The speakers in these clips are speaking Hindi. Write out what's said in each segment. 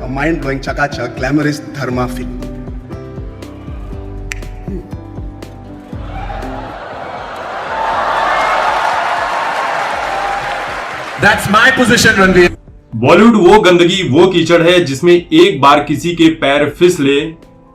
A mind-blowing chakachak glamorous dharma film. That's my position, Ranveer. Bollywood वो गंदगी, वो कीचड़ है जिसमें एक बार किसी के पैर फिसले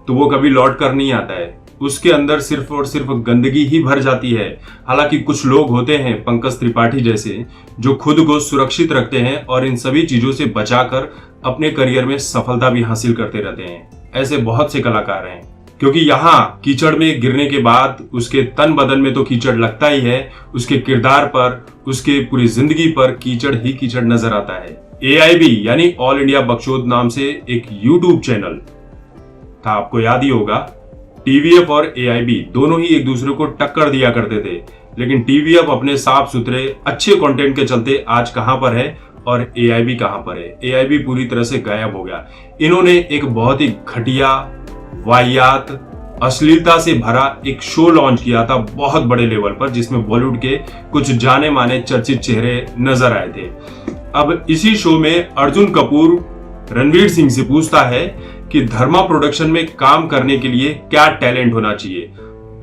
तो वो कभी लौट कर नहीं आता है। उसके अंदर सिर्फ और सिर्फ गंदगी ही भर जाती है। हालांकि कुछ लोग होते हैं पंकज त्रिपाठी जैसे, जो खुद को सुरक्षित रखते हैं और इन सभी चीजों से बचाकर अपने करियर में सफलता भी हासिल करते रहते हैं। ऐसे बहुत से कलाकार हैं, क्योंकि यहाँ कीचड़ में गिरने के बाद उसके तन बदन में तो कीचड़ लगता ही है, उसके किरदार पर, उसके पूरी जिंदगी पर कीचड़ ही कीचड़ नजर आता है। AIB यानी ऑल इंडिया बकचोद नाम से एक YouTube चैनल था, आपको याद ही होगा। TVF और AIB दोनों ही एक दूसरे को टक्कर दिया करते थे, लेकिन TVF अपने साफ सुथरे अच्छे कंटेंट के चलते आज कहां पर है और AIB कहां पर है। AIB पूरी तरह से गायब हो गया। इन्होंने एक बहुत ही घटिया, वाहियात, अश्लीलता से भरा एक शो लॉन्च किया था बहुत बड़े लेवल पर, जिसमें बॉलीवुड के कुछ जाने माने चर्चित चेहरे नजर आए थे। अब इसी शो में अर्जुन कपूर रणवीर सिंह से पूछता है कि धर्मा प्रोडक्शन में काम करने के लिए क्या टैलेंट होना चाहिए।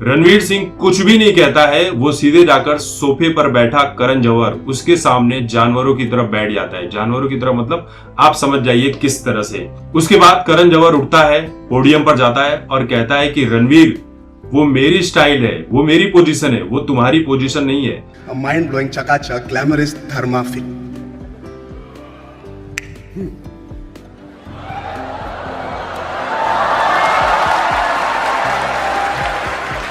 रणवीर सिंह कुछ भी नहीं कहता है, वो सीधे जाकर सोफे पर बैठा करण जौहर उसके सामने जानवरों की तरह बैठ जाता है। जानवरों की तरह मतलब आप समझ जाइए किस तरह से। उसके बाद करण जौहर उठता है, पोडियम पर जाता है और कहता है कि रणवीर, वो मेरी स्टाइल है, वो मेरी पोजीशन है, वो तुम्हारी पोजीशन नहीं है। A mind-blowing chakachak glamorous dharma film.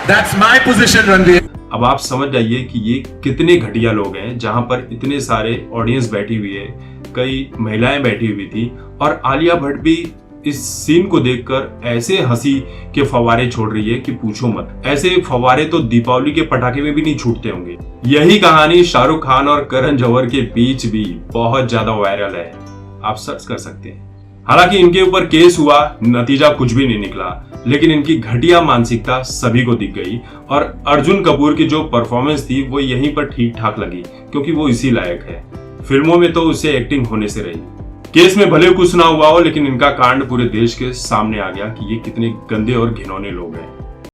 That's my position, Ranveer. अब आप समझ जाइए कि ये कितने घटिया लोग हैं, जहां पर इतने सारे ऑडियंस बैठी हुई है, कई महिलाएं बैठी हुई थी और आलिया भट्ट भी इस सीन को देखकर ऐसे हंसी के फवारे छोड़ रही है कि पूछो मत। ऐसे फवारे तो दीपावली के पटाखे में भी नहीं छूटते होंगे। यही कहानी शाहरुख खान और करण जौहर के बीच भी बहुत ज्यादा वायरल है, आप सर्च कर सकते हैं। हालांकि इनके ऊपर केस हुआ, नतीजा कुछ भी नहीं निकला, लेकिन इनकी घटिया मानसिकता सभी को दिख गई और अर्जुन कपूर की जो परफॉर्मेंस थी वो यहीं पर ठीक ठाक लगी, क्योंकि वो इसी लायक है। फिल्मों में तो उससे एक्टिंग होने से रही। केस में भले कुछ ना हुआ हो, लेकिन इनका कांड पूरे देश के सामने आ गया कि ये कितने गंदे और घिनौने लोग हैं।